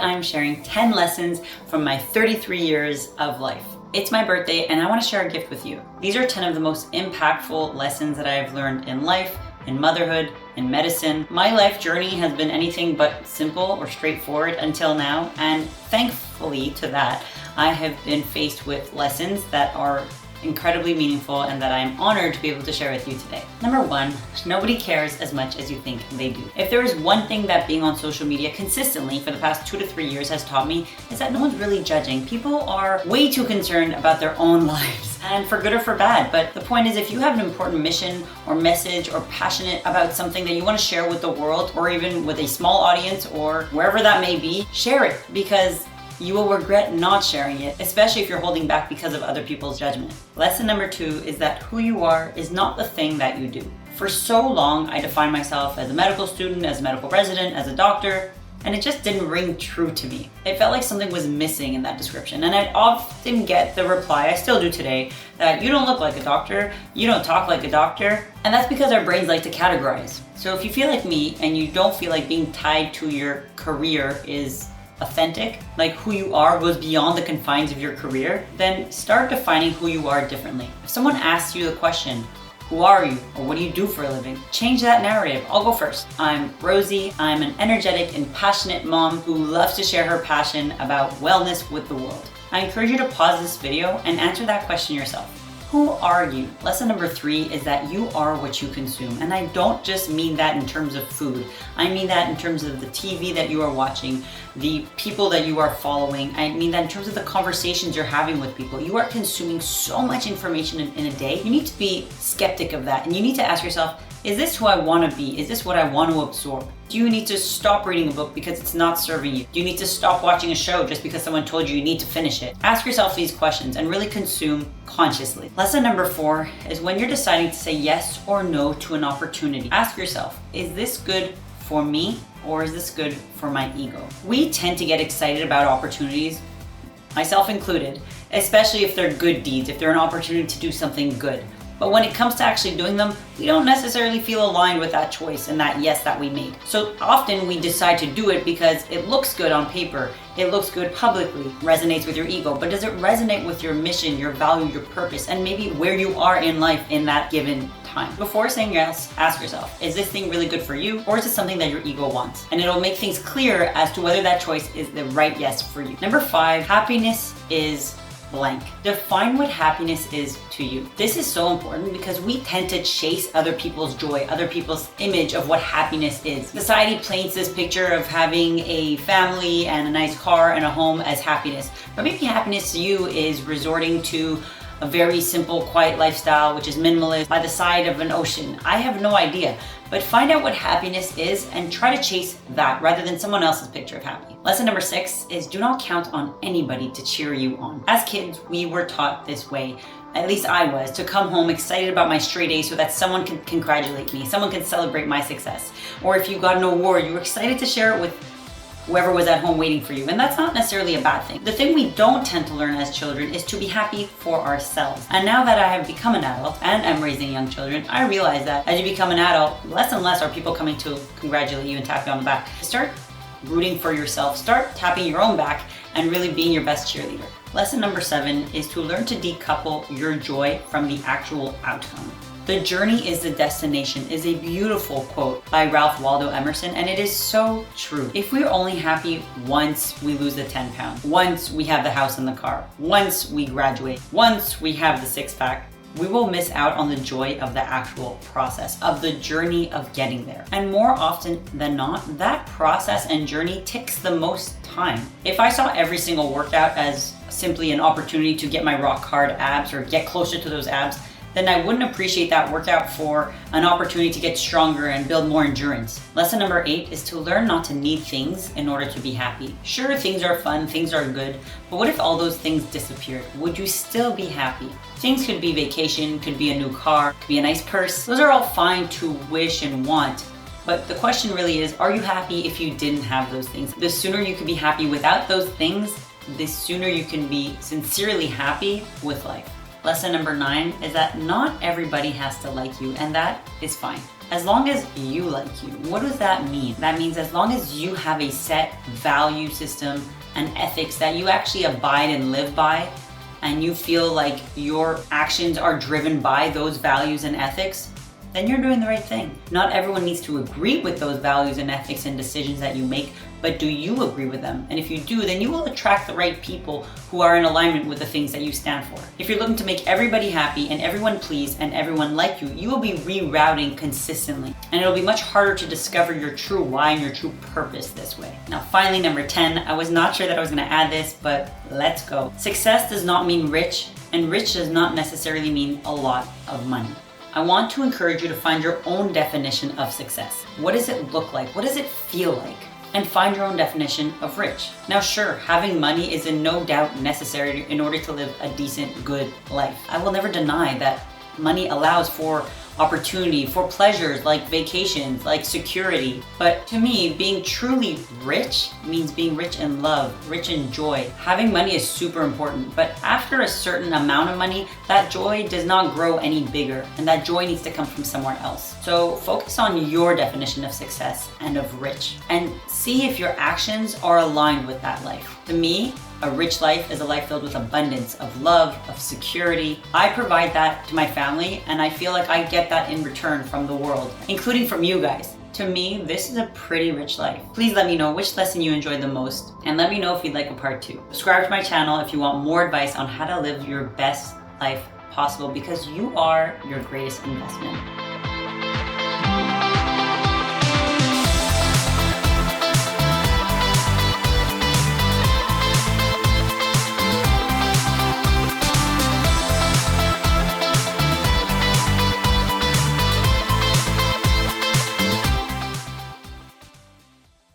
I'm sharing 10 lessons from my 33 years of life. It's my birthday and I want to share a gift with you. These are 10 of the most impactful lessons that I have learned in life, in motherhood, in medicine. My life journey has been anything but simple or straightforward until now, and thankfully to that, I have been faced with lessons that are incredibly meaningful and that I am honored to be able to share with you today. Number one, nobody cares as much as you think they do. If there is one thing that being on social media consistently for the past 2 to 3 years has taught me, is that no one's really judging. People are way too concerned about their own lives, and for good or for bad. But the point is, if you have an important mission or message or passionate about something that you want to share with the world, or even with a small audience or wherever that may be, share it, because you will regret not sharing it, especially if you're holding back because of other people's judgment. Lesson number 2 is that who you are is not the thing that you do. For so long, I defined myself as a medical student, as a medical resident, as a doctor, and it just didn't ring true to me. It felt like something was missing in that description, and I'd often get the reply, I still do today, that you don't look like a doctor, you don't talk like a doctor, and that's because our brains like to categorize. So if you feel like me and you don't feel like being tied to your career is authentic, like who you are goes beyond the confines of your career, then start defining who you are differently. If someone asks you the question, who are you, or what do you do for a living? Change that narrative. I'll go first. I'm Rosie. I'm an energetic and passionate mom who loves to share her passion about wellness with the world. I encourage you to pause this video and answer that question yourself. Who are you? Lesson number 3 is that you are what you consume. And I don't just mean that in terms of food. I mean that in terms of the TV that you are watching, the people that you are following. I mean that in terms of the conversations you're having with people. You are consuming so much information in a day. You need to be skeptic of that. And you need to ask yourself, is this who I want to be? Is this what I want to absorb? Do you need to stop reading a book because it's not serving you? Do you need to stop watching a show just because someone told you need to finish it? Ask yourself these questions and really consume consciously. Lesson number 4 is when you're deciding to say yes or no to an opportunity, ask yourself, is this good for me or is this good for my ego? We tend to get excited about opportunities, myself included, especially if they're good deeds, if they're an opportunity to do something good. But when it comes to actually doing them, we don't necessarily feel aligned with that choice and that yes that we made. So often we decide to do it because it looks good on paper, it looks good publicly, resonates with your ego, but does it resonate with your mission, your value, your purpose, and maybe where you are in life in that given time? Before saying yes, ask yourself, is this thing really good for you, or is it something that your ego wants? And it'll make things clear as to whether that choice is the right yes for you. Number 5, happiness is blank. Define what happiness is to you. This is so important because we tend to chase other people's joy, other people's image of what happiness is. Society paints this picture of having a family and a nice car and a home as happiness. But maybe happiness to you is resorting to a very simple, quiet lifestyle, which is minimalist, by the side of an ocean. I have no idea, but find out what happiness is and try to chase that rather than someone else's picture of happy. Lesson number 6 is do not count on anybody to cheer you on. As kids, we were taught this way, at least I was, to come home excited about my straight A's so that someone can congratulate me, someone can celebrate my success. Or if you got an award, you were excited to share it with whoever was at home waiting for you. And that's not necessarily a bad thing. The thing we don't tend to learn as children is to be happy for ourselves. And now that I have become an adult and I'm raising young children, I realize that as you become an adult, less and less are people coming to congratulate you and tap you on the back. Start rooting for yourself, start tapping your own back and really being your best cheerleader. Lesson number 7 is to learn to decouple your joy from the actual outcome. The journey is the destination is a beautiful quote by Ralph Waldo Emerson, and it is so true. If we're only happy once we lose the 10 pounds, once we have the house and the car, once we graduate, once we have the 6-pack, we will miss out on the joy of the actual process, of the journey of getting there. And more often than not, that process and journey takes the most time. If I saw every single workout as simply an opportunity to get my rock hard abs or get closer to those abs, then I wouldn't appreciate that workout for an opportunity to get stronger and build more endurance. Lesson number 8 is to learn not to need things in order to be happy. Sure, things are fun, things are good, but what if all those things disappeared? Would you still be happy? Things could be vacation, could be a new car, could be a nice purse. Those are all fine to wish and want. But the question really is, are you happy if you didn't have those things? The sooner you can be happy without those things, the sooner you can be sincerely happy with life. Lesson number 9 is that not everybody has to like you, and that is fine. As long as you like you. What does that mean? That means as long as you have a set value system and ethics that you actually abide and live by, and you feel like your actions are driven by those values and ethics, then you're doing the right thing. Not everyone needs to agree with those values and ethics and decisions that you make, but do you agree with them? And if you do, then you will attract the right people who are in alignment with the things that you stand for. If you're looking to make everybody happy and everyone pleased and everyone like you, you will be rerouting consistently. And it'll be much harder to discover your true why and your true purpose this way. Now, finally, number 10, I was not sure that I was gonna add this, but let's go. Success does not mean rich, and rich does not necessarily mean a lot of money. I want to encourage you to find your own definition of success. What does it look like? What does it feel like? And find your own definition of rich. Now, sure, having money is in no doubt necessary in order to live a decent, good life. I will never deny that money allows for opportunity, for pleasures like vacations, like security. But to me, being truly rich means being rich in love, rich in joy. Having money is super important, but after a certain amount of money, that joy does not grow any bigger, and that joy needs to come from somewhere else. So focus on your definition of success and of rich, and see if your actions are aligned with that life. To me, a rich life is a life filled with abundance of love, of security. I provide that to my family, and I feel like I get that in return from the world, including from you guys. To me, this is a pretty rich life. Please let me know which lesson you enjoyed the most, and let me know if you'd like a part 2. Subscribe to my channel if you want more advice on how to live your best life possible, because you are your greatest investment.